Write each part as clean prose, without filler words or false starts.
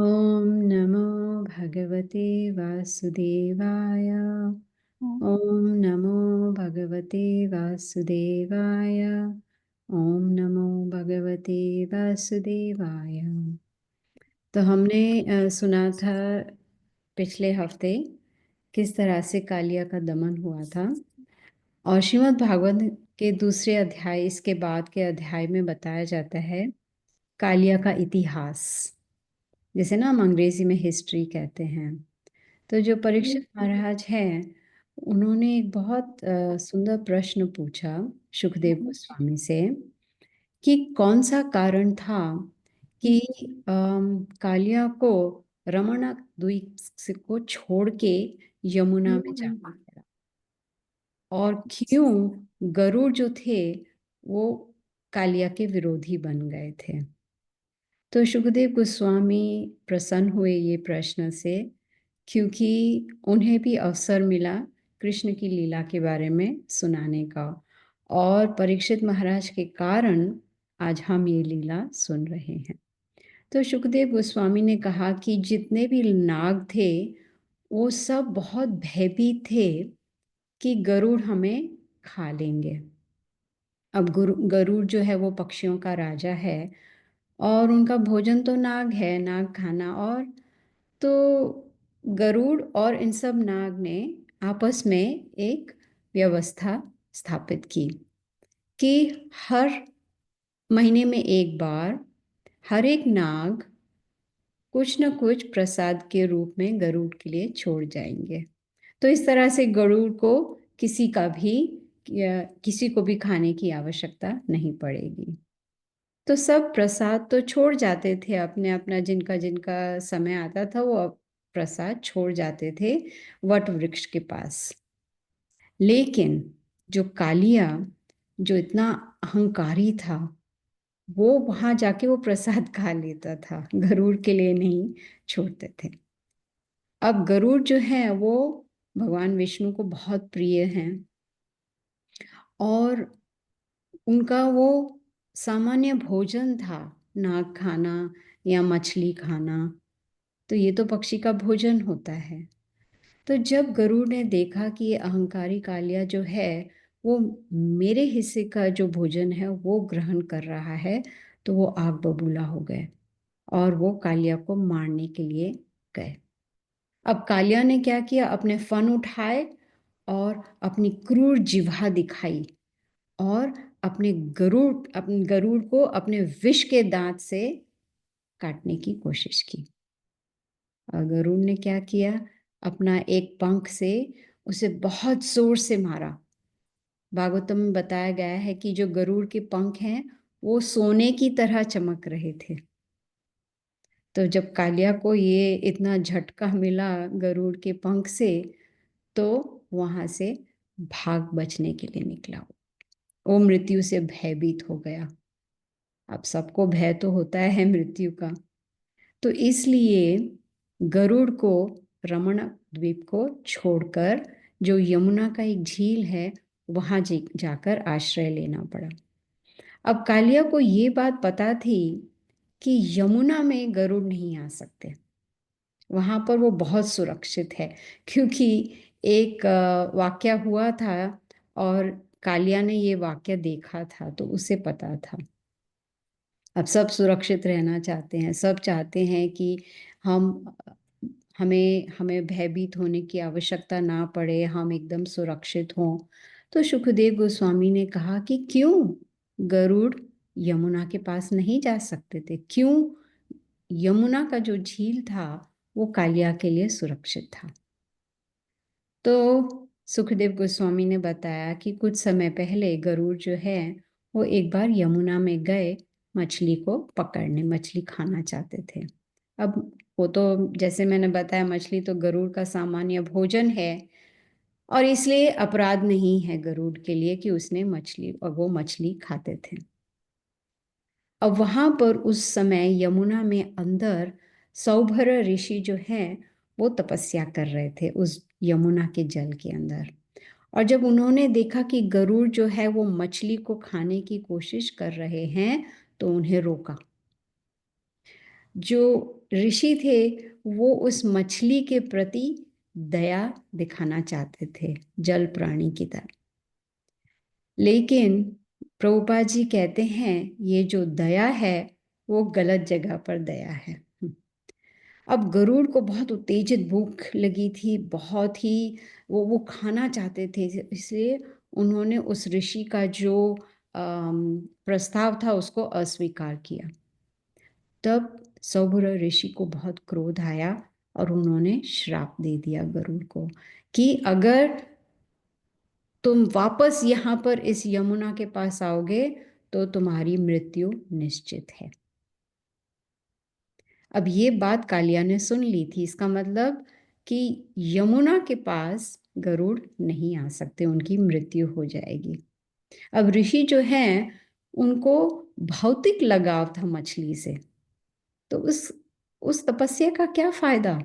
ॐ नमो भगवते वासुदेवाय। ॐ नमो भगवते वासुदेवाय। ॐ नमो भगवते वासुदेवाय। तो हमने सुना था पिछले हफ्ते किस तरह से कालिया का दमन हुआ था, और श्रीमद् भागवत के दूसरे अध्याय, इसके बाद के अध्याय में बताया जाता है कालिया का इतिहास, जिसे ना हम अंग्रेजी में हिस्ट्री कहते हैं। तो जो परीक्षित महाराज हैं, उन्होंने एक बहुत सुंदर प्रश्न पूछा सुखदेव गोस्वामी से कि कौन सा कारण था कि कालिया को रमणक द्वीप को छोड़ के यमुना में जाना पड़ा, और क्यों गरुड़ जो थे वो कालिया के विरोधी बन गए थे। तो सुखदेव गोस्वामी प्रसन्न हुए ये प्रश्न से, क्योंकि उन्हें भी अवसर मिला कृष्ण की लीला के बारे में सुनाने का, और परीक्षित महाराज के कारण आज हम ये लीला सुन रहे हैं। तो सुखदेव गोस्वामी ने कहा कि जितने भी नाग थे वो सब बहुत भयभीत थे कि गरुड़ हमें खा लेंगे। अब गरुड़ जो है वो पक्षियों का राजा है, और उनका भोजन तो नाग है, नाग खाना। और तो गरुड़ और इन सब नाग ने आपस में एक व्यवस्था स्थापित की कि हर महीने में एक बार हर एक नाग कुछ न कुछ प्रसाद के रूप में गरुड़ के लिए छोड़ जाएंगे। तो इस तरह से गरुड़ को किसी को भी खाने की आवश्यकता नहीं पड़ेगी। तो सब प्रसाद तो छोड़ जाते थे, अपने अपना जिनका जिनका समय आता था वो प्रसाद छोड़ जाते थे वट वृक्ष के पास। लेकिन जो कालिया, जो इतना अहंकारी था, वो वहां जाके वो प्रसाद खा लेता था, गरुड़ के लिए नहीं छोड़ते थे। अब गरुड़ जो है वो भगवान विष्णु को बहुत प्रिय हैं, और उनका वो सामान्य भोजन था नाग खाना या मछली खाना। तो ये तो पक्षी का भोजन होता है। तो जब गरुड़ ने देखा कि ये अहंकारी कालिया जो है वो मेरे हिस्से का जो भोजन है वो ग्रहण कर रहा है, तो वो आग बबूला हो गए और वो कालिया को मारने के लिए गए। अब कालिया ने क्या किया, अपने फन उठाए और अपनी क्रूर जिह्वा दिखाई, और अपने गरुड़ को अपने विष के दांत से काटने की कोशिश की। और गरुड़ ने क्या किया, अपना एक पंख से उसे बहुत जोर से मारा। भागवतम में बताया गया है कि जो गरुड़ के पंख हैं वो सोने की तरह चमक रहे थे। तो जब कालिया को ये इतना झटका मिला गरुड़ के पंख से, तो वहां से भाग बचने के लिए निकला। वो मृत्यु से भयभीत हो गया। अब सबको भय तो होता है मृत्यु का, तो इसलिए गरुड़ को रमण द्वीप को छोड़कर जो यमुना का एक झील है वहां जाकर आश्रय लेना पड़ा। अब कालिया को ये बात पता थी कि यमुना में गरुड़ नहीं आ सकते, वहां पर वो बहुत सुरक्षित है, क्योंकि एक वाक्य हुआ था और कालिया ने ये वाक्य देखा था, तो उसे पता था। अब सब सुरक्षित रहना चाहते हैं, सब चाहते हैं कि हम हमें हमें भयभीत होने की आवश्यकता ना पड़े, हम एकदम सुरक्षित हों। तो सुखदेव गोस्वामी ने कहा कि क्यों गरुड़ यमुना के पास नहीं जा सकते थे, क्यों यमुना का जो झील था वो कालिया के लिए सुरक्षित था। तो सुखदेव गोस्वामी ने बताया कि कुछ समय पहले गरुड़ जो है वो एक बार यमुना में गए मछली को पकड़ने, मछली खाना चाहते थे। अब वो तो जैसे मैंने बताया, मछली तो गरुड़ का सामान्य भोजन है, और इसलिए अपराध नहीं है गरुड़ के लिए कि उसने वो मछली खाते थे। अब वहां पर उस समय यमुना में अंदर सौभर ऋषि जो हैं वो तपस्या कर रहे थे उस यमुना के जल के अंदर। और जब उन्होंने देखा कि गरुड़ जो है वो मछली को खाने की कोशिश कर रहे हैं, तो उन्हें रोका। जो ऋषि थे वो उस मछली के प्रति दया दिखाना चाहते थे, जल प्राणी की तरह। लेकिन प्रभुपाद जी कहते हैं ये जो दया है वो गलत जगह पर दया है। अब गरुड़ को बहुत उत्तेजित भूख लगी थी, बहुत ही वो खाना चाहते थे, इसलिए उन्होंने उस ऋषि का जो प्रस्ताव था उसको अस्वीकार किया। तब सौभद्र ऋषि को बहुत क्रोध आया और उन्होंने श्राप दे दिया गरुड़ को कि अगर तुम वापस यहाँ पर इस यमुना के पास आओगे तो तुम्हारी मृत्यु निश्चित है। अब ये बात कालिया ने सुन ली थी, इसका मतलब कि यमुना के पास गरुड़ नहीं आ सकते, उनकी मृत्यु हो जाएगी। अब ऋषि जो हैं उनको भौतिक लगाव था मछली से, तो उस तपस्या का क्या फायदा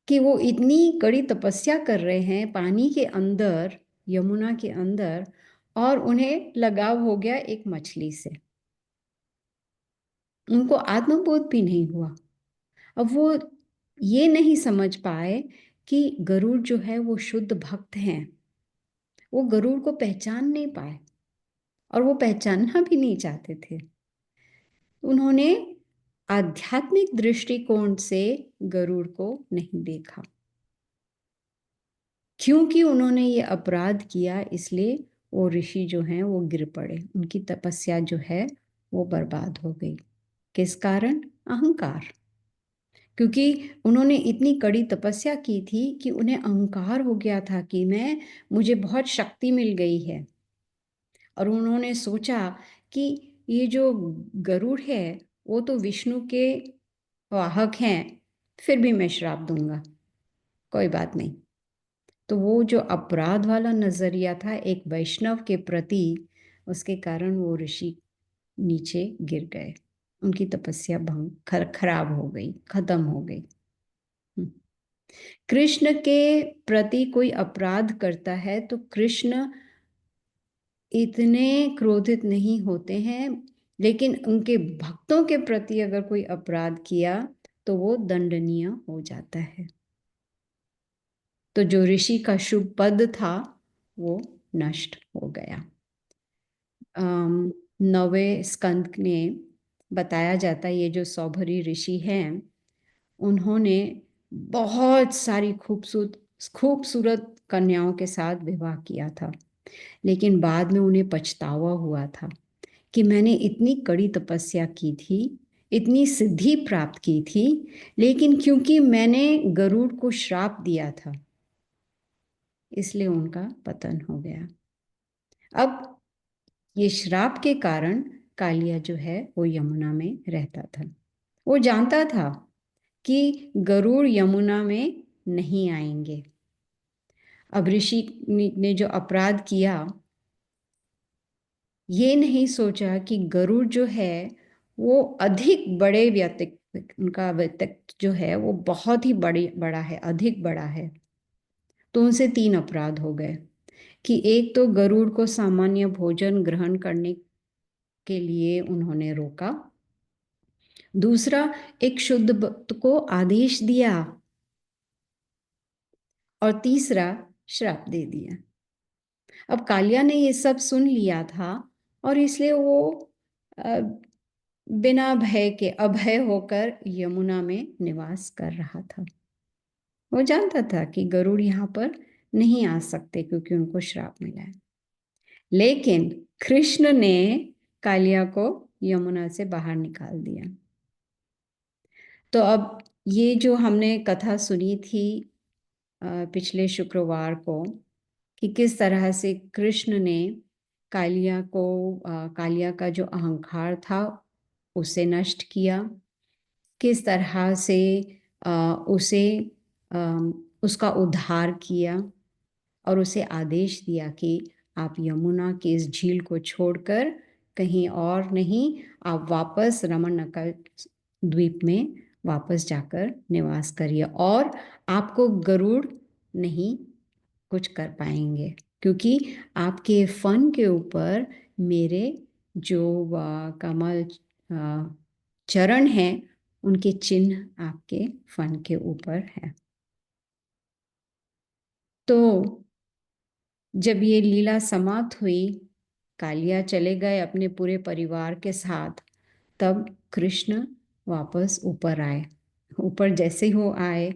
कि वो इतनी कड़ी तपस्या कर रहे हैं पानी के अंदर, यमुना के अंदर, और उन्हें लगाव हो गया एक मछली से। उनको आत्मबोध भी नहीं हुआ। अब वो ये नहीं समझ पाए कि गरुड़ जो है वो शुद्ध भक्त हैं। वो गरुड़ को पहचान नहीं पाए और वो पहचानना भी नहीं चाहते थे। उन्होंने आध्यात्मिक दृष्टिकोण से गरुड़ को नहीं देखा। क्योंकि उन्होंने ये अपराध किया इसलिए वो ऋषि जो हैं वो गिर पड़े, उनकी तपस्या जो है वो बर्बाद हो गई। किस कारण? अहंकार। क्योंकि उन्होंने इतनी कड़ी तपस्या की थी कि उन्हें अहंकार हो गया था कि मुझे बहुत शक्ति मिल गई है, और उन्होंने सोचा कि ये जो गरुड़ है वो तो विष्णु के वाहक हैं, फिर भी मैं श्राप दूंगा, कोई बात नहीं। तो वो जो अपराध वाला नजरिया था एक वैष्णव के प्रति, उसके कारण वो ऋषि नीचे गिर गए, उनकी तपस्या भंग खराब हो गई, खत्म हो गई। कृष्ण के प्रति कोई अपराध करता है तो कृष्ण इतने क्रोधित नहीं होते हैं, लेकिन उनके भक्तों के प्रति अगर कोई अपराध किया तो वो दंडनीय हो जाता है। तो जो ऋषि का शुभ पद था वो नष्ट हो गया। 9वें स्कंद में बताया जाता है ये जो सौभरी ऋषि हैं उन्होंने बहुत सारी खूबसूरत खूबसूरत कन्याओं के साथ विवाह किया था, लेकिन बाद में उन्हें पछतावा हुआ था कि मैंने इतनी कड़ी तपस्या की थी, इतनी सिद्धि प्राप्त की थी, लेकिन क्योंकि मैंने गरुड़ को श्राप दिया था इसलिए उनका पतन हो गया। अब ये श्राप के कारण कालिया जो है वो यमुना में रहता था। वो जानता था कि गरुड़ यमुना में नहीं आएंगे। अब ऋषि ने जो अपराध किया, ये नहीं सोचा कि गरुड़ जो है वो अधिक बड़े व्यक्तित्व, उनका व्यक्तित्व जो है वो बहुत ही बड़ा है, अधिक बड़ा है। तो उनसे 3 अपराध हो गए कि एक तो गरुड़ को सामान्य भोजन ग्रहण करने के लिए उन्होंने रोका, दूसरा एक शुद्ध भक्त को आदेश दिया, और तीसरा श्राप दे दिया। अब कालिया ने ये सब सुन लिया था और इसलिए वो बिना भय के अभय होकर यमुना में निवास कर रहा था। वो जानता था कि गरुड़ यहाँ पर नहीं आ सकते क्योंकि उनको श्राप मिला है, लेकिन कृष्ण ने कालिया को यमुना से बाहर निकाल दिया। तो अब ये जो हमने कथा सुनी थी पिछले शुक्रवार को कि किस तरह से कृष्ण ने कालिया का जो अहंकार था उसे नष्ट किया, किस तरह से उसे उसका उद्धार किया और उसे आदेश दिया कि आप यमुना की इस झील को छोड़कर कहीं और नहीं, आप वापस रमणनकर द्वीप में वापस जाकर निवास करिए और आपको गरुड़ नहीं कुछ कर पाएंगे, क्योंकि आपके फन के ऊपर मेरे जो कमल चरण हैं, उनके चिन्ह आपके फन के ऊपर है। तो जब ये लीला समाप्त हुई, कालिया चले गए अपने पूरे परिवार के साथ, तब कृष्ण वापस ऊपर आए। ऊपर जैसे ही वो आए,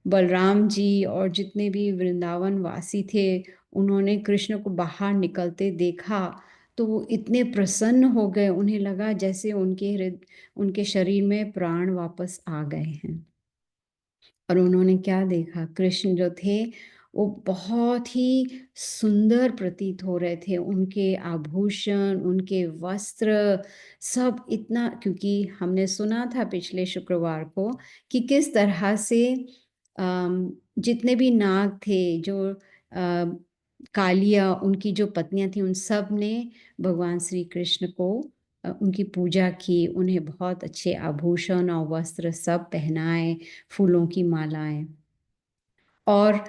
बलराम जी और जितने भी वृंदावन वासी थे, उन्होंने कृष्ण को बाहर निकलते देखा, तो वो इतने प्रसन्न हो गए, उन्हें लगा जैसे उनके शरीर में प्राण वापस आ गए हैं। और उन्होंने क्या देखा, कृष्ण जो थे वो बहुत ही सुंदर प्रतीत हो रहे थे। उनके आभूषण, उनके वस्त्र सब इतना, क्योंकि हमने सुना था पिछले शुक्रवार को कि किस तरह से जितने भी नाग थे, जो कालिया उनकी जो पत्नियां थी, उन सब ने भगवान श्री कृष्ण को उनकी पूजा की, उन्हें बहुत अच्छे आभूषण और वस्त्र सब पहनाए, फूलों की मालाएं, और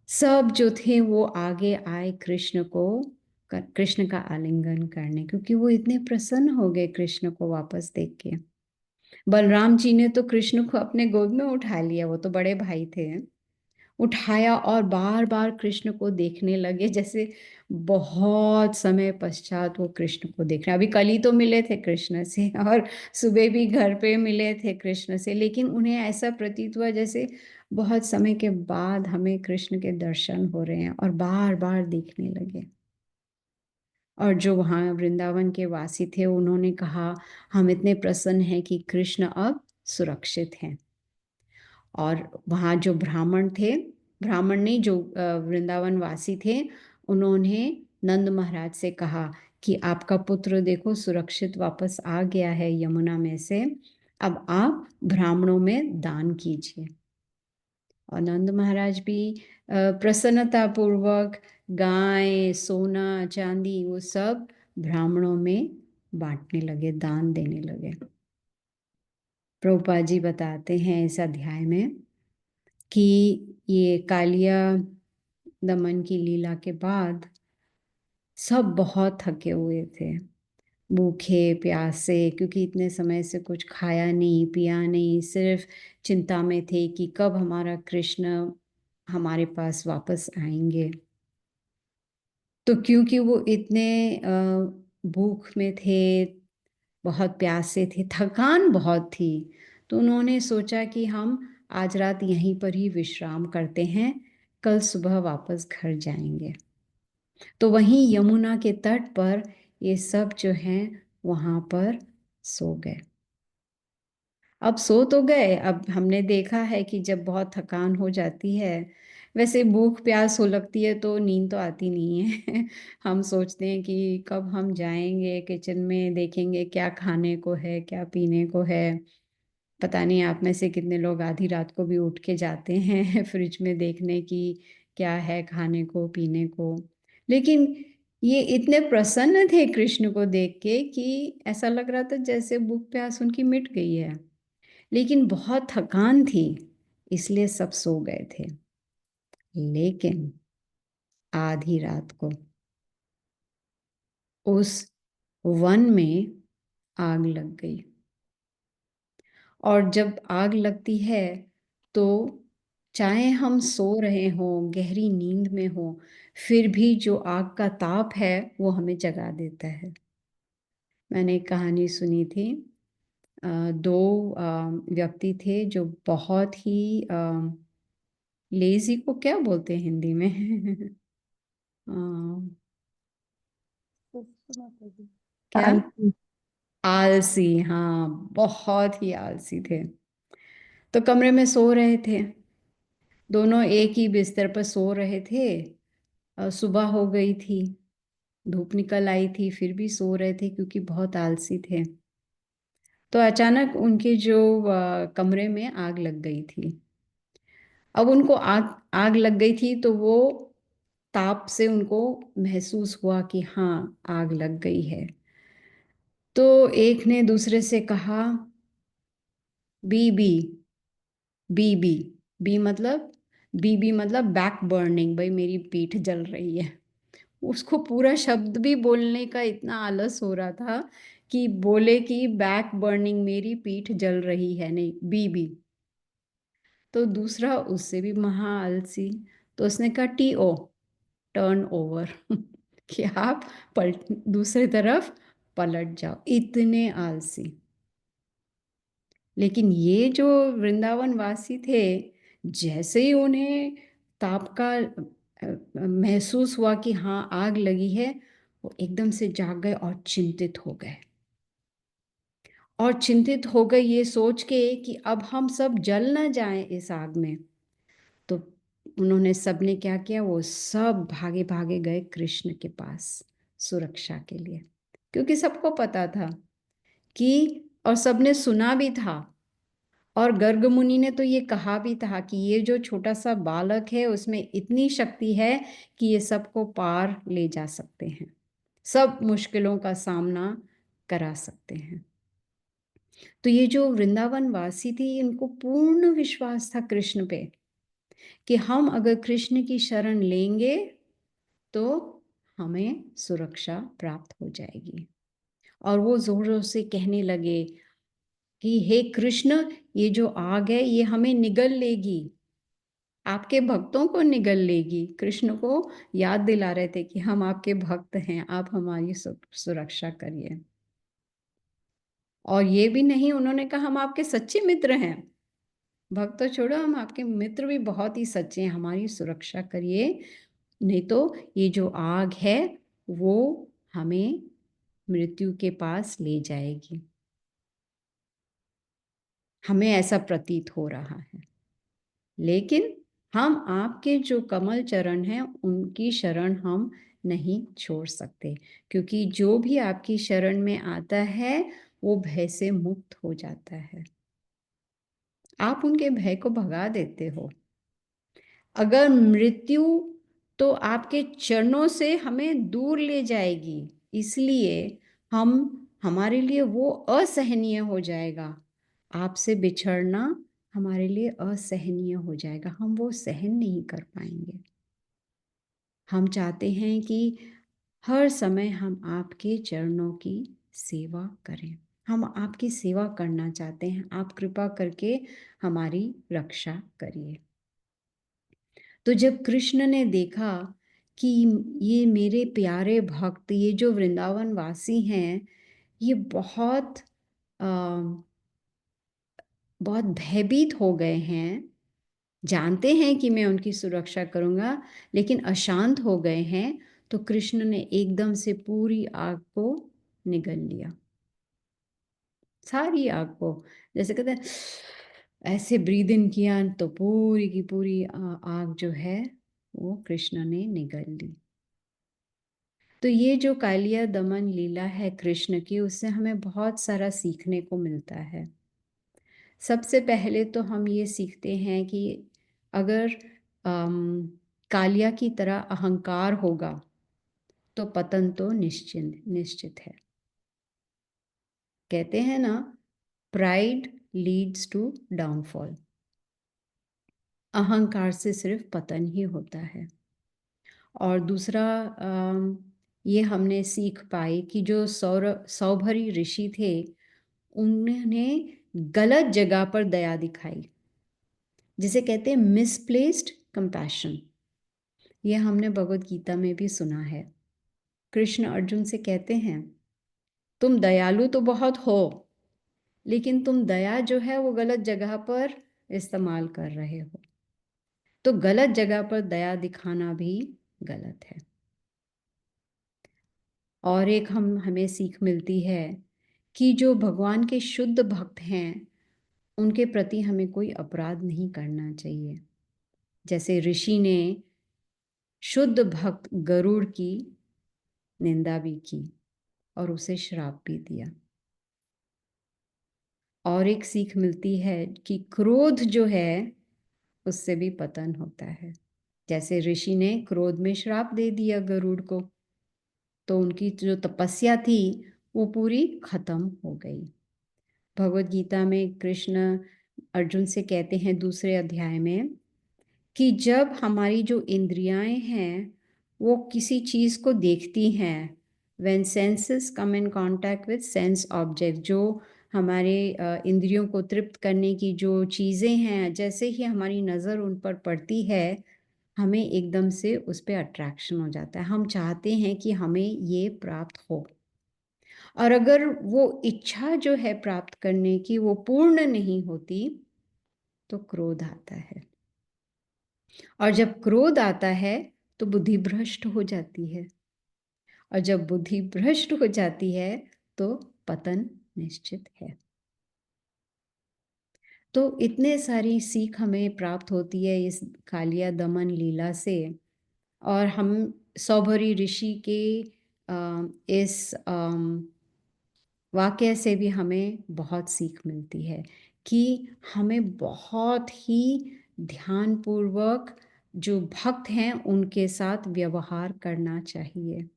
सब जो थे वो आगे आए कृष्ण का आलिंगन करने, क्योंकि वो इतने प्रसन्न हो गए कृष्ण को वापस देख के। बलराम जी ने तो कृष्ण को अपने गोद में उठा लिया, वो तो बड़े भाई थे, उठाया और बार बार कृष्ण को देखने लगे, जैसे बहुत समय पश्चात वो कृष्ण को देख रहे हैं। अभी कल ही तो मिले थे कृष्ण से, और सुबह भी घर पे मिले थे कृष्ण से, लेकिन उन्हें ऐसा प्रतीत हुआ जैसे बहुत समय के बाद हमें कृष्ण के दर्शन हो रहे हैं, और बार बार देखने लगे। और जो वहाँ वृंदावन के वासी थे, उन्होंने कहा, हम इतने प्रसन्न हैं कि कृष्ण अब सुरक्षित हैं। और वहाँ जो ब्राह्मण थे, ब्राह्मण नहीं, जो वृंदावन वासी थे, उन्होंने नंद महाराज से कहा कि आपका पुत्र देखो सुरक्षित वापस आ गया है यमुना में से, अब आप ब्राह्मणों में दान कीजिए। और नंद महाराज भी प्रसन्नता पूर्वक गाय, सोना, चांदी वो सब ब्राह्मणों में बांटने लगे, दान देने लगे। प्रभुपाद जी बताते हैं इस अध्याय में कि ये कालिया दमन की लीला के बाद सब बहुत थके हुए थे, भूखे प्यासे, क्योंकि इतने समय से कुछ खाया नहीं पिया नहीं, सिर्फ चिंता में थे कि कब हमारा कृष्ण हमारे पास वापस आएंगे। तो क्योंकि वो इतने भूख में थे, बहुत प्यासे थे, थकान बहुत थी, तो उन्होंने सोचा कि हम आज रात यहीं पर ही विश्राम करते हैं, कल सुबह वापस घर जाएंगे। तो वहीं यमुना के तट पर ये सब जो हैं वहाँ पर सो गए। अब सो तो गए, अब हमने देखा है कि जब बहुत थकान हो जाती है, वैसे भूख प्यास हो लगती है तो नींद तो आती नहीं है। हम सोचते हैं कि कब हम जाएंगे किचन में, देखेंगे क्या खाने को है, क्या पीने को है। पता नहीं आप में से कितने लोग आधी रात को भी उठ के जाते हैं फ्रिज में देखने की क्या है खाने को पीने को। लेकिन ये इतने प्रसन्न थे कृष्ण को देख के कि ऐसा लग रहा था जैसे भूख प्यास उनकी मिट गई है, लेकिन बहुत थकान थी, इसलिए सब सो गए थे। लेकिन आधी रात को उस वन में आग लग गई, और जब आग लगती है तो चाहे हम सो रहे हों, गहरी नींद में हों, फिर भी जो आग का ताप है वो हमें जगा देता है। मैंने एक कहानी सुनी थी, दो व्यक्ति थे जो बहुत ही लेजी को क्या बोलते हैं हिंदी में अ, क्या, आलसी। आलसी, हाँ, बहुत ही आलसी थे। तो कमरे में सो रहे थे, दोनों एक ही बिस्तर पर सो रहे थे। सुबह हो गई थी, धूप निकल आई थी, फिर भी सो रहे थे क्योंकि बहुत आलसी थे। तो अचानक उनके जो कमरे में आग लग गई थी। अब उनको आग आग लग गई थी, तो वो ताप से उनको महसूस हुआ कि हाँ आग लग गई है। तो एक ने दूसरे से कहा, बीबी, बीबी, बीबी मतलब बैक बर्निंग, भाई मेरी पीठ जल रही है। उसको पूरा शब्द भी बोलने का इतना आलस हो रहा था कि बोले कि बैक बर्निंग, मेरी पीठ जल रही है, नहीं बी। तो दूसरा उससे भी महा आलसी, तो उसने कहा टी-ओ, टर्न ओवर कि आप पलट दूसरी तरफ पलट जाओ, इतने आलसी। लेकिन ये जो वृंदावन वासी थे, जैसे ही उन्हें ताप का महसूस हुआ कि हाँ आग लगी है, वो एकदम से जाग गए और चिंतित हो गए। और चिंतित हो गए ये सोच के कि अब हम सब जल ना जाएं इस आग में। तो उन्होंने सबने क्या किया, वो सब भागे भागे गए कृष्ण के पास सुरक्षा के लिए, क्योंकि सबको पता था कि, और सबने सुना भी था, और गर्ग मुनि ने तो ये कहा भी था कि ये जो छोटा सा बालक है उसमें इतनी शक्ति है कि ये सबको पार ले जा सकते हैं, सब मुश्किलों का सामना करा सकते हैं। तो ये जो वृंदावन वासी थी, इनको पूर्ण विश्वास था कृष्ण पे कि हम अगर कृष्ण की शरण लेंगे तो हमें सुरक्षा प्राप्त हो जाएगी। और वो जोर जोर से कहने लगे कि हे कृष्ण, ये जो आग है ये हमें निगल लेगी, आपके भक्तों को निगल लेगी। कृष्ण को याद दिला रहे थे कि हम आपके भक्त हैं, आप हमारी सुरक्षा करिए। और ये भी नहीं, उन्होंने कहा हम आपके सच्चे मित्र हैं, भक्त तो छोड़ो, हम आपके मित्र भी बहुत ही सच्चे हैं, हमारी सुरक्षा करिए, नहीं तो ये जो आग है वो हमें मृत्यु के पास ले जाएगी, हमें ऐसा प्रतीत हो रहा है। लेकिन हम आपके जो कमल चरण हैं उनकी शरण हम नहीं छोड़ सकते, क्योंकि जो भी आपकी शरण में आता है वो भय से मुक्त हो जाता है, आप उनके भय को भगा देते हो। अगर मृत्यु तो आपके चरणों से हमें दूर ले जाएगी, इसलिए हम, हमारे लिए वो असहनीय हो जाएगा, आपसे बिछड़ना हमारे लिए असहनीय हो जाएगा, हम वो सहन नहीं कर पाएंगे। हम चाहते हैं कि हर समय हम आपके चरणों की सेवा करें, हम आपकी सेवा करना चाहते हैं, आप कृपा करके हमारी रक्षा करिए। तो जब कृष्ण ने देखा कि ये मेरे प्यारे भक्त, ये जो वृंदावन वासी हैं, ये बहुत बहुत भयभीत हो गए हैं, जानते हैं कि मैं उनकी सुरक्षा करूँगा लेकिन अशांत हो गए हैं, तो कृष्ण ने एकदम से पूरी आग को निगल लिया, सारी आग को। जैसे कहते हैं ऐसे ब्रीद इन किया तो पूरी की पूरी आग जो है वो कृष्ण ने निगल ली। तो ये जो कालिया दमन लीला है कृष्ण की, उससे हमें बहुत सारा सीखने को मिलता है। सबसे पहले तो हम ये सीखते हैं कि अगर कालिया की तरह अहंकार होगा तो पतन तो निश्चित निश्चित है। कहते हैं ना, प्राइड लीड्स टू डाउनफॉल, अहंकार से सिर्फ पतन ही होता है। और दूसरा ये हमने सीख पाई कि जो सौभरी ऋषि थे, उन्होंने गलत जगह पर दया दिखाई, जिसे कहते हैं मिसप्लेस्ड कंपैशन। ये हमने भगवत गीता में भी सुना है। कृष्ण अर्जुन से कहते हैं तुम दयालु तो बहुत हो, लेकिन तुम दया जो है वो गलत जगह पर इस्तेमाल कर रहे हो। तो गलत जगह पर दया दिखाना भी गलत है। और एक हमें सीख मिलती है कि जो भगवान के शुद्ध भक्त हैं उनके प्रति हमें कोई अपराध नहीं करना चाहिए। जैसे ऋषि ने शुद्ध भक्त गरुड़ की निंदा भी की और उसे श्राप भी दिया। और एक सीख मिलती है कि क्रोध जो है उससे भी पतन होता है। जैसे ऋषि ने क्रोध में श्राप दे दिया गरुड़ को, तो उनकी जो तपस्या थी वो पूरी खत्म हो गई। भगवत गीता में कृष्ण अर्जुन से कहते हैं दूसरे अध्याय में कि जब हमारी जो इंद्रियाएं हैं वो किसी चीज़ को देखती हैं, when senses come in contact with sense object, जो हमारे इंद्रियों को तृप्त करने की जो चीज़ें हैं, जैसे ही हमारी नज़र उन पर पड़ती है, हमें एकदम से उस पे अट्रैक्शन हो जाता है। हम चाहते हैं कि हमें ये प्राप्त हो, और अगर वो इच्छा जो है प्राप्त करने की वो पूर्ण नहीं होती, तो क्रोध आता है। और जब क्रोध आता है, तो बुद्धि भ्रष्ट हो जाती है, और जब बुद्धि भ्रष्ट हो जाती है, तो पतन निश्चित है। तो इतने सारी सीख हमें प्राप्त होती है इस कालिया दमन लीला से, और हम सौभरी ऋषि के इस वाक़ये से भी हमें बहुत सीख मिलती है कि हमें बहुत ही ध्यानपूर्वक जो भक्त हैं उनके साथ व्यवहार करना चाहिए।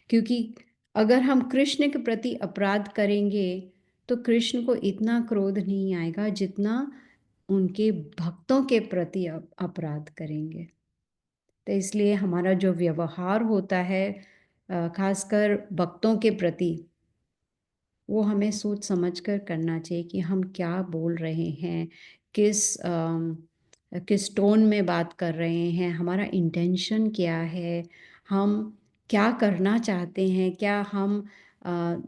क्योंकि अगर हम कृष्ण के प्रति अपराध करेंगे, तो कृष्ण को इतना क्रोध नहीं आएगा जितना उनके भक्तों के प्रति अपराध करेंगे। तो इसलिए हमारा जो व्यवहार होता है ख़ासकर भक्तों के प्रति, वो हमें सोच समझ कर करना चाहिए कि हम क्या बोल रहे हैं, किस टोन में बात कर रहे हैं, हमारा इंटेंशन क्या है, हम क्या करना चाहते हैं, क्या हम अ,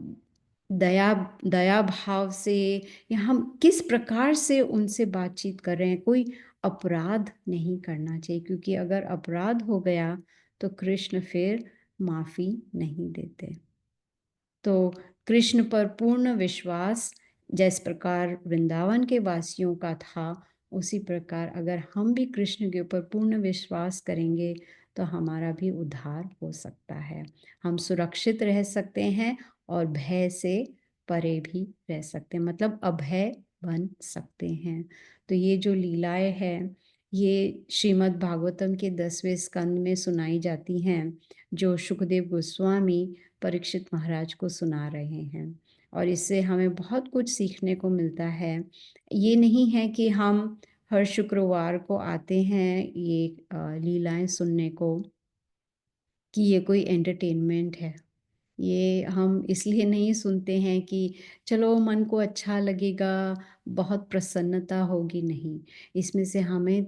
दया दया भाव से, या हम किस प्रकार से उनसे बातचीत कर रहे हैं। कोई अपराध नहीं करना चाहिए, क्योंकि अगर अपराध हो गया तो कृष्ण फिर माफ़ी नहीं देते। तो कृष्ण पर पूर्ण विश्वास जिस प्रकार वृंदावन के वासियों का था, उसी प्रकार अगर हम भी कृष्ण के ऊपर पूर्ण विश्वास करेंगे, तो हमारा भी उद्धार हो सकता है। हम सुरक्षित रह सकते हैं और भय से परे भी रह सकते हैं, मतलब अभय बन सकते हैं। तो ये जो लीलाएँ हैं, ये श्रीमद् भागवतम के 10वें स्कंद में सुनाई जाती हैं, जो शुकदेव गोस्वामी परीक्षित महाराज को सुना रहे हैं, और इससे हमें बहुत कुछ सीखने को मिलता है। ये नहीं है कि हम हर शुक्रवार को आते हैं ये लीलाएँ सुनने को, कि ये कोई एंटरटेनमेंट है। ये हम इसलिए नहीं सुनते हैं कि चलो मन को अच्छा लगेगा, बहुत प्रसन्नता होगी, नहीं। इसमें से हमें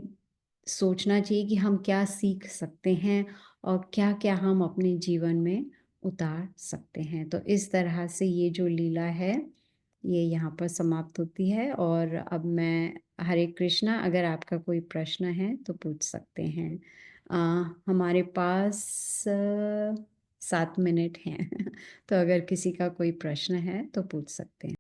सोचना चाहिए कि हम क्या सीख सकते हैं और क्या-क्या हम अपने जीवन में उतार सकते हैं। तो इस तरह से ये जो लीला है, ये यहाँ पर समाप्त होती है, और अब मैं हरे कृष्णा, अगर आपका कोई प्रश्न है तो पूछ सकते हैं। अ, हमारे पास 7 मिनट हैं। तो अगर किसी का कोई प्रश्न है तो पूछ सकते हैं।